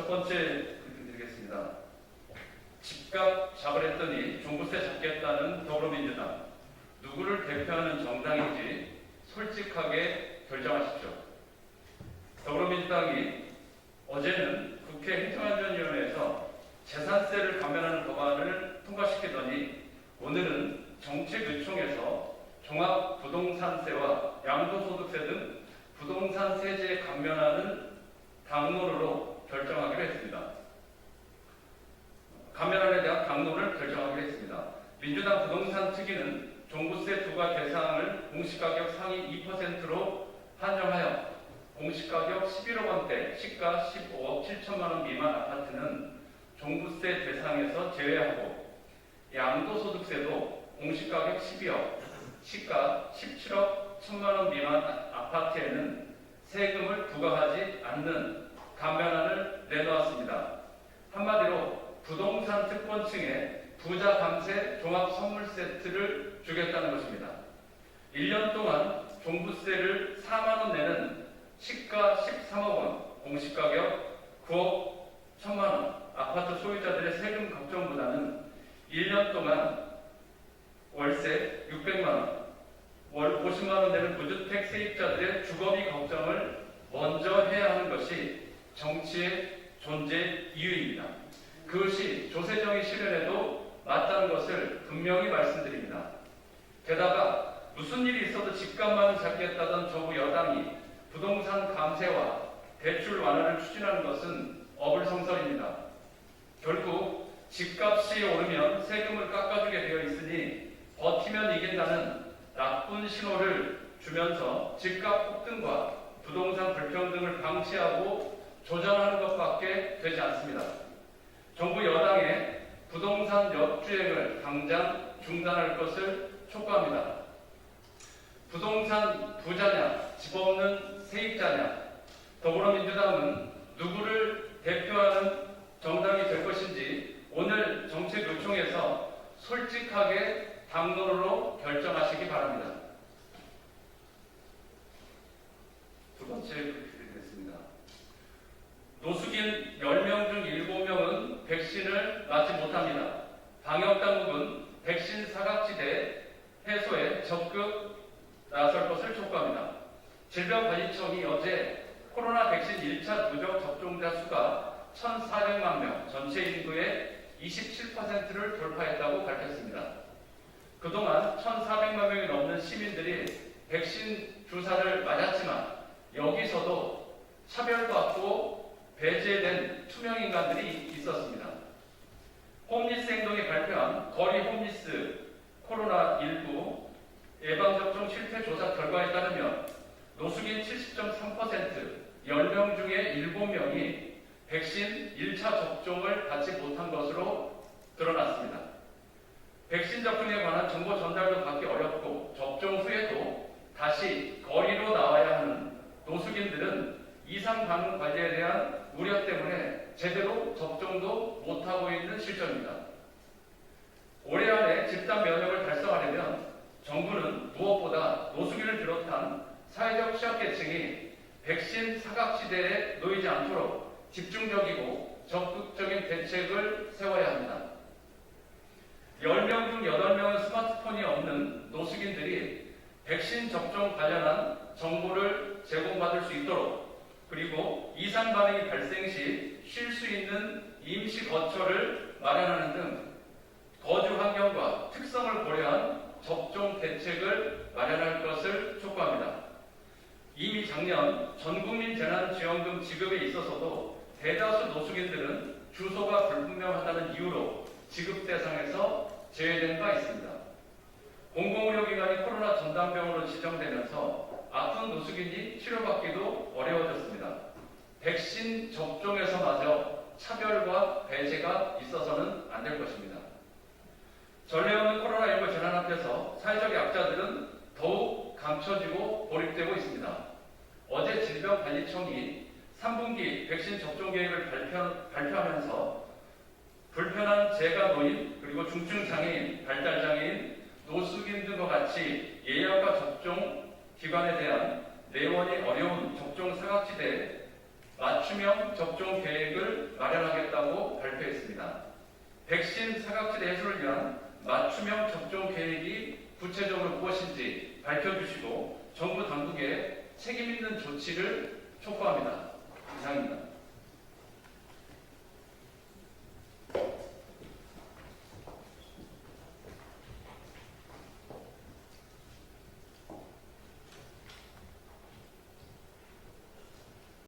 첫 번째 브리핑 드리겠습니다. 집값 잡으랬더니 종부세 잡겠다는 더불어민주당, 누구를 대표하는 정당인지 솔직하게 결정하십시오. 더불어민주당이 어제는 국회 행정안전위원회에서 재산세를 감면하는 법안을 통과시키더니 오늘은 정책의총에서 종합부동산세와 양도소득세 등 부동산 세제 감면하는 당론으로 결정하기로 했습니다. 감면안에 대한 당론을 결정하기로 했습니다. 민주당 부동산 특위는 종부세 부과 대상을 공시가격 상위 2%로 한정하여 공시가격 11억 원대, 시가 15억 7천만 원 미만 아파트는 종부세 대상에서 제외하고 양도소득세도 공시가격 12억, 시가 17억 1천만 원 미만 아파트에는 세금을 부과하지 않는 감면안을 내놓았습니다. 한마디로 부동산 특권층에 부자 감세 종합 선물 세트를 주겠다는 것입니다. 1년 동안 종부세를 4만 원 내는 시가 13억 원, 공시가격 9억 1천만 원 아파트 소유자들의 세금 걱정보다는 1년 동안 월세 600만 원, 월 50만 원 되는 무주택 세입자들의 주거비 걱정을 먼저 해야 하는 것이 정치의 존재 이유입니다. 그것이 조세정의 실현에도 맞다는 것을 분명히 말씀드립니다. 게다가 무슨 일이 있어도 집값만 잡겠다던 정부 여당이 부동산 감세와 대출 완화를 추진하는 것은 어불성설입니다. 결국 집값이 오르면 세금을 깎아주게 되어 있으니 버티면 이긴다는 나쁜 신호를 주면서 집값 폭등과 부동산 불평등을 방치하고 조장하는 것밖에 되지 않습니다. 정부 여당의 부동산 역주행을 당장 중단할 것을 촉구합니다. 부동산 부자냐, 집 없는 세입자냐, 더불어민주당은 누구를 대표하는 정당이 될 것인지 오늘 정책요청에서 솔직하게 당론으로 결정하시기 바랍니다. 두 번째 드리겠습니다. 노숙인 10명 중 7명은 백신을 맞지 못합니다. 방역당국은 백신 사각지대 해소에 적극 나설 것을 촉구합니다. 질병관리청이 어제 코로나 백신 1차 누적 접종자 수가 1,400만 명, 전체 인구의 27%를 돌파했다고 밝혔습니다. 그동안 1,400만 명이 넘는 시민들이 백신 주사를 맞았지만 여기서도 차별받고 배제된 투명인간들이 있었습니다. 홈리스 행동이 발표한 거리 홈리스 코로나19 예방접종 실태 조사 결과에 따르면 노숙인 70.3%, 10명 중에 7명이 백신 1차 접종을 받지 못한 것으로 드러났습니다. 백신 접종에 관한 정보 전달도 받기 어렵고 접종 후에도 다시 거리로 나와야 하는 노숙인들은 이상 반응 관리에 대한 우려 때문에 제대로 접종도 못하고 있는 실정입니다. 올해 안에 집단 면역을 달성하려면 정부는 무엇보다 노숙인을 비롯한 사회적 취약계층이 백신 사각지대에 놓이지 않도록 집중적이고 적극적인 대책을 세워야 합니다. 10명 중 8명은 스마트폰이 없는 노숙인들이 백신 접종 관련한 정보를 제공받을 수 있도록, 그리고 이상 반응이 발생 시 쉴 수 있는 임시 거처를 마련하는 등 거주 환경과 특성을 고려한 접종 대책을 마련할 것을 촉구합니다. 이미 작년 전국민 재난지원금 지급에 있어서도 대다수 노숙인들은 주소가 불분명하다는 이유로 지급 대상에서 제외된 바 있습니다. 공공의료기관이 코로나 전담병원으로 지정되면서 아픈 노숙인이 치료받기도 어려워졌습니다. 백신 접종에서마저 차별과 배제가 있어서는 안 될 것입니다. 전례 없는 코로나19 재난 앞에서 사회적 약자들은 더욱 감춰지고 고립되고 있습니다. 어제 질병관리청이 3분기 백신 접종 계획을 발표하면서 불편한 재가 노인, 그리고 중증장애인, 발달장애인, 노숙인 등과 같이 예약과 접종 기관에 대한 내원이 어려운 접종 사각지대에 맞춤형 접종 계획을 마련하겠다고 발표했습니다. 백신 사각지대 해소를 위한 맞춤형 접종 계획이 구체적으로 무엇인지 밝혀주시고 정부 당국에 책임 있는 조치를 촉구합니다.